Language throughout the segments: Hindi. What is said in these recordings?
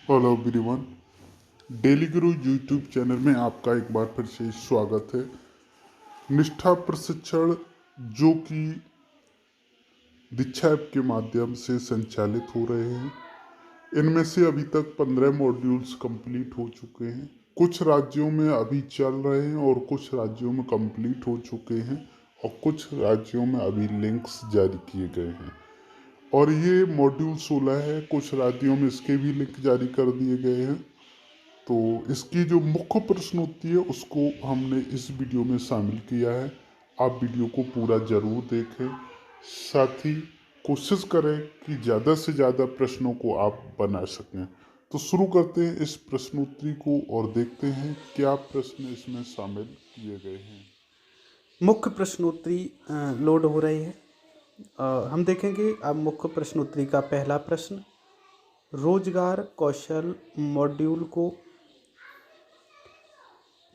Hello everyone. डेली गुरु यूट्यूब चैनल में आपका एक बार फिर से स्वागत है। निष्ठा प्रशिक्षण जो कि दीक्षा ऐप के माध्यम से संचालित हो रहे हैं, इनमें से अभी तक 15 मॉड्यूल्स कंप्लीट हो चुके हैं। कुछ राज्यों में अभी चल रहे हैं और कुछ राज्यों में कंप्लीट हो चुके हैं और कुछ राज्यों में अभी लिंक्स जारी किए गए हैं। और ये मॉड्यूल 16 है। कुछ राज्यों में इसके भी लिंक जारी कर दिए गए हैं। तो इसकी जो मुख्य प्रश्न होती है उसको हमने इस वीडियो में शामिल किया है। आप वीडियो को पूरा जरूर देखें, साथ ही कोशिश करें कि ज़्यादा से ज़्यादा प्रश्नों को आप बना सकें। तो शुरू करते हैं इस प्रश्नोत्तरी को और देखते हैं क्या प्रश्न इसमें शामिल किए गए हैं। मुख्य प्रश्नोत्तरी लोड हो रही है। हम देखेंगे अब मुख्य प्रश्नोत्तरी का पहला प्रश्न। रोजगार कौशल मॉड्यूल को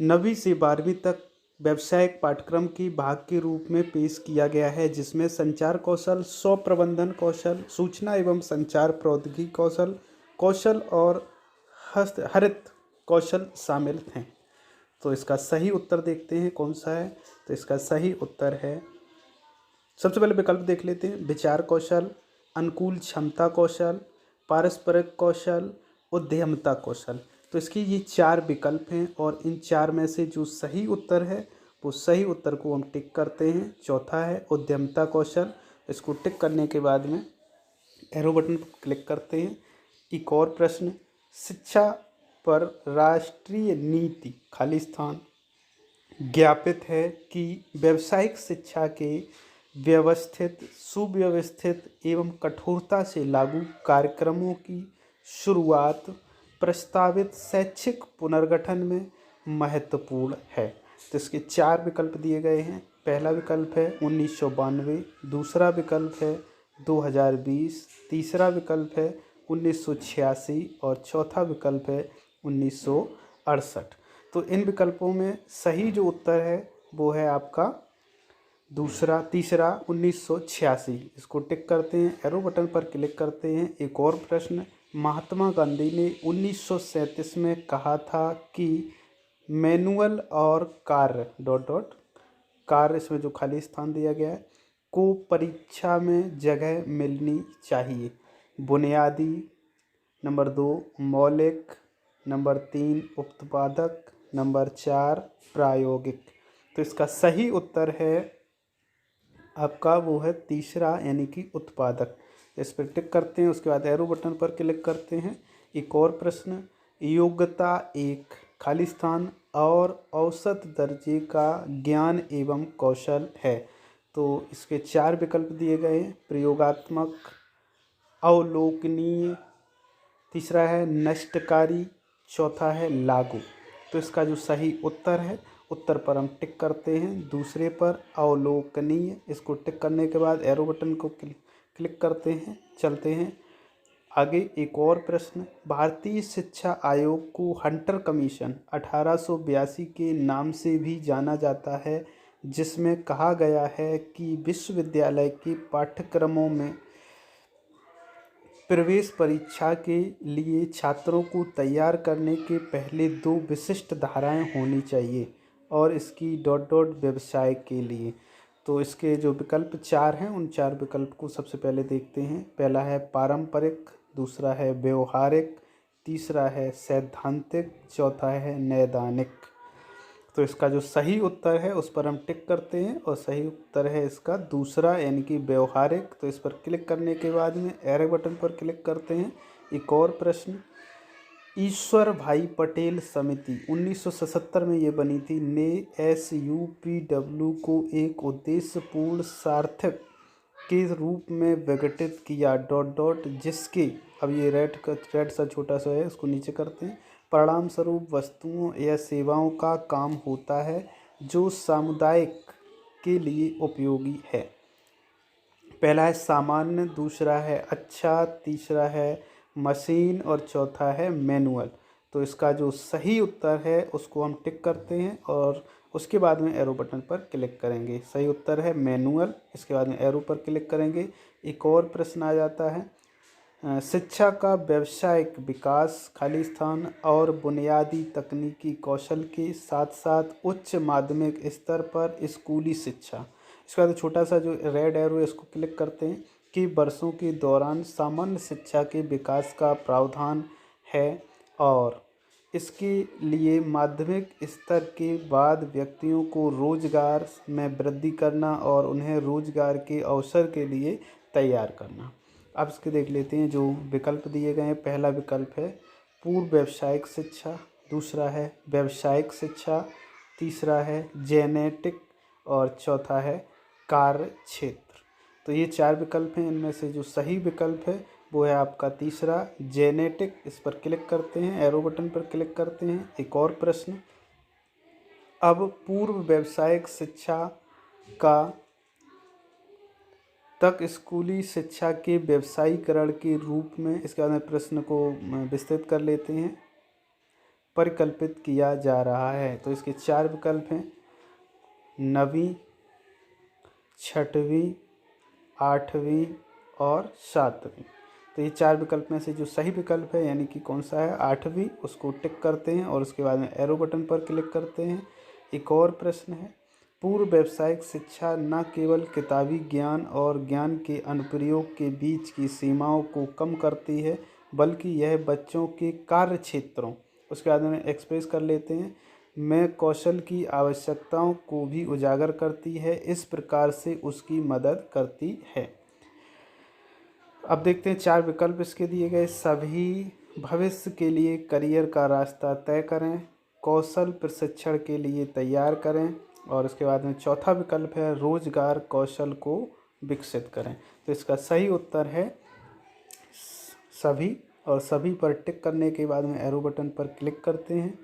9वीं से 12वीं तक व्यावसायिक पाठ्यक्रम की भाग के रूप में पेश किया गया है, जिसमें संचार कौशल, स्व प्रबंधन कौशल, सूचना एवं संचार प्रौद्योगिकी कौशल कौशल और हरित कौशल शामिल हैं। तो इसका सही उत्तर देखते हैं कौन सा है। तो इसका सही उत्तर है, सबसे पहले विकल्प देख लेते हैं। विचार कौशल, अनुकूल क्षमता कौशल, पारस्परिक कौशल, उद्यमता कौशल। तो इसकी ये 4 विकल्प हैं और इन 4 में से जो सही उत्तर है वो सही उत्तर को हम टिक करते हैं। चौथा है उद्यमता कौशल। इसको टिक करने के बाद में एरो बटन पर क्लिक करते हैं। एक और प्रश्न, शिक्षा पर राष्ट्रीय नीति खाली स्थान ज्ञापित है कि व्यावसायिक शिक्षा के व्यवस्थित, सुव्यवस्थित एवं कठोरता से लागू कार्यक्रमों की शुरुआत प्रस्तावित शैक्षिक पुनर्गठन में महत्वपूर्ण है। तो इसके 4 विकल्प दिए गए हैं। पहला विकल्प है 1992, दूसरा विकल्प है 2020, तीसरा विकल्प है 1986 और चौथा विकल्प है 1968। तो इन विकल्पों में सही जो उत्तर है वो है आपका तीसरा 1986। इसको टिक करते हैं, एरो बटन पर क्लिक करते हैं। एक और प्रश्न, महात्मा गांधी ने 1937 में कहा था कि मैनुअल और कार्य इसमें जो खाली स्थान दिया गया है को परीक्षा में जगह मिलनी चाहिए। बुनियादी, नंबर 2 मौलिक, नंबर 3 उत्पादक, नंबर 4 प्रायोगिक। तो इसका सही उत्तर है आपका वो है तीसरा, यानी कि उत्पादक। इस पर टिक करते हैं, उसके बाद एरो बटन पर क्लिक करते हैं। एक और प्रश्न, योग्यता 1 खाली स्थान और औसत दर्जे का ज्ञान एवं कौशल है। तो इसके 4 विकल्प दिए गए हैं। प्रयोगात्मक, अवलोकनीय, तीसरा है नष्टकारी, चौथा है लागू। तो इसका जो सही उत्तर है, उत्तर पर हम टिक करते हैं। दूसरे पर अवलोकनीय, इसको टिक करने के बाद एरो बटन को क्लिक करते हैं। चलते हैं आगे। एक और प्रश्न, भारतीय शिक्षा आयोग को हंटर कमीशन 1882 के नाम से भी जाना जाता है, जिसमें कहा गया है कि विश्वविद्यालय के पाठ्यक्रमों में प्रवेश परीक्षा के लिए छात्रों को तैयार करने के पहले 2 विशिष्ट धाराएं होनी चाहिए और इसकी व्यवसाय के लिए। तो इसके जो विकल्प 4 हैं उन 4 विकल्प को सबसे पहले देखते हैं। पहला है पारंपरिक, दूसरा है व्यवहारिक, तीसरा है सैद्धांतिक, चौथा है नैदानिक। तो इसका जो सही उत्तर है उस पर हम टिक करते हैं और सही उत्तर है इसका दूसरा, यानी कि व्यवहारिक। तो इस पर क्लिक करने के बाद में एरो बटन पर क्लिक करते हैं। एक और प्रश्न, ईश्वर भाई पटेल समिति 1977 में ये बनी थी, ने SUPW को एक उद्देश्यपूर्ण सार्थक के रूप में विघटित किया जिसके, अब ये रेड सा छोटा सा है, इसको नीचे करते हैं। परिणाम स्वरूप वस्तुओं या सेवाओं का काम होता है जो सामुदायिक के लिए उपयोगी है। पहला है सामान्य, दूसरा है अच्छा, तीसरा है मशीन और चौथा है मैनुअल। तो इसका जो सही उत्तर है उसको हम टिक करते हैं और उसके बाद में एरो बटन पर क्लिक करेंगे। सही उत्तर है मैनुअल। इसके बाद में एरो पर क्लिक करेंगे। एक और प्रश्न आ जाता है, शिक्षा का व्यावसायिक विकास खाली स्थान और बुनियादी तकनीकी कौशल के साथ साथ उच्च माध्यमिक स्तर पर स्कूली शिक्षा। इसके बाद छोटा सा जो रेड एरो है इसको क्लिक करते हैं कि वर्षों के दौरान सामान्य शिक्षा के विकास का प्रावधान है और इसके लिए माध्यमिक स्तर के बाद व्यक्तियों को रोजगार में वृद्धि करना और उन्हें रोजगार के अवसर के लिए तैयार करना। अब इसके देख लेते हैं जो विकल्प दिए गए हैं। पहला विकल्प है पूर्व व्यावसायिक शिक्षा, दूसरा है व्यावसायिक शिक्षा, तीसरा है जेनेटिक और चौथा है कार्य क्षेत्र। तो ये 4 विकल्प हैं, इनमें से जो सही विकल्प है वो है आपका तीसरा जेनेटिक। इस पर क्लिक करते हैं, एरो बटन पर क्लिक करते हैं। एक और प्रश्न, अब पूर्व व्यावसायिक शिक्षा का तक स्कूली शिक्षा के व्यवसायीकरण के रूप में, इसके बाद में प्रश्न को विस्तृत कर लेते हैं, परिकल्पित किया जा रहा है। तो इसके 4 विकल्प हैं, 9वीं, 6वीं, 8वीं और 7वीं। तो ये 4 विकल्प में से जो सही विकल्प है यानी कि कौन सा है 8वीं, उसको टिक करते हैं और उसके बाद में एरो बटन पर क्लिक करते हैं। एक और प्रश्न है, पूर्व व्यावसायिक शिक्षा न केवल किताबी ज्ञान और ज्ञान के अनुप्रयोग के बीच की सीमाओं को कम करती है बल्कि यह बच्चों के कार्य क्षेत्रों, उसके बाद में एक्सप्रेस कर लेते हैं, में कौशल की आवश्यकताओं को भी उजागर करती है, इस प्रकार से उसकी मदद करती है। अब देखते हैं 4 विकल्प इसके दिए गए। सभी भविष्य के लिए करियर का रास्ता तय करें, कौशल प्रशिक्षण के लिए तैयार करें और उसके बाद में चौथा विकल्प है रोजगार कौशल को विकसित करें। तो इसका सही उत्तर है सभी, और सभी पर टिक करने के बाद में एरो बटन पर क्लिक करते हैं।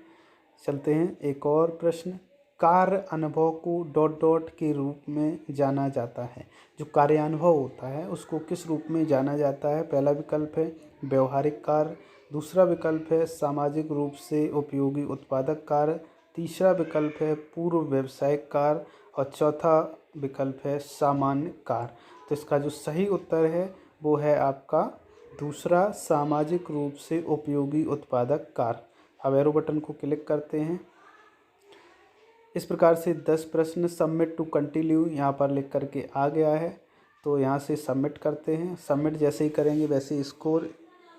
चलते हैं एक और प्रश्न, कार्य अनुभव को डॉट डॉट के रूप में जाना जाता है। जो कार्यानुभव होता है उसको किस रूप में जाना जाता है? पहला विकल्प है व्यवहारिक कार्य, दूसरा विकल्प है सामाजिक रूप से उपयोगी उत्पादक कार्य, तीसरा विकल्प है पूर्व व्यावसायिक कार्य और चौथा विकल्प है सामान्य कार्य। तो इसका जो सही उत्तर है वो है आपका दूसरा सामाजिक रूप से उपयोगी उत्पादक कार्य। अब एरो बटन को क्लिक करते हैं। इस प्रकार से 10 प्रश्न सबमिट टू कंटिन्यू यहाँ पर लिख करके आ गया है। तो यहाँ से सबमिट करते हैं। सबमिट जैसे ही करेंगे वैसे ही स्कोर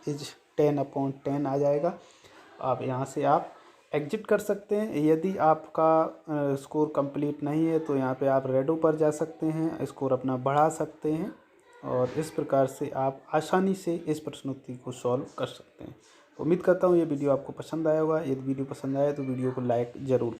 इज 10/10 आ जाएगा। अब यहाँ से आप एग्जिट कर सकते हैं। यदि आपका स्कोर कंप्लीट नहीं है तो यहाँ पे आप रेडो पर जा सकते हैं, स्कोर अपना बढ़ा सकते हैं और इस प्रकार से आप आसानी से इस प्रश्नोत्तरी को सॉल्व कर सकते हैं। उम्मीद करता हूँ ये वीडियो आपको पसंद आया होगा। यदि वीडियो पसंद आया तो वीडियो को लाइक ज़रूर